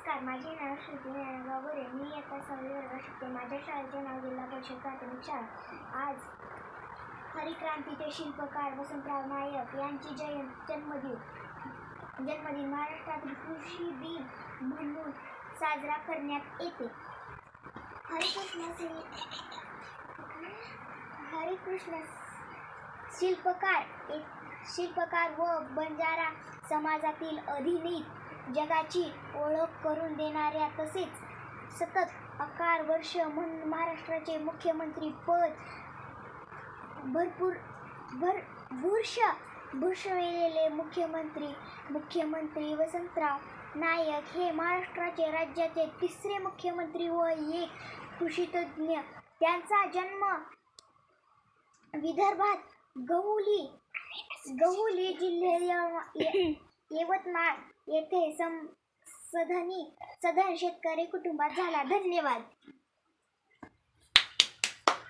नमस्कार, माझे नाव श्रुती ज्ञानोबा गोरे. मी इयत्ता 6वी वर्गात शिकते. माझ्या शाळेचे नाव जिल्हा परिषद प्राथमिक शाळा. आज हरितक्रांतीचे शिल्पकार वसंतराव नायक यांची जन्मदिन महाराष्ट्रातील कृषी दिन म्हणून साजरा करण्यात येते. हरिकृष्ण शिल्पकार व बंजारा समाजातील आधुनिक जगाची ओळख करून देणाऱ्या तसेच सतत 11 वर्ष म्हणून महाराष्ट्राचे मुख्यमंत्री पद भूषविलेले मुख्यमंत्री वसंतराव नायक हे महाराष्ट्राचे राज्याचे तिसरे मुख्यमंत्री व एक कृषितज्ञ. त्यांचा जन्म विदर्भात गहुली जिल्ह्यात यवतमाळ येथे सधन शेतकरी कुटुंबात झाला. धन्यवाद.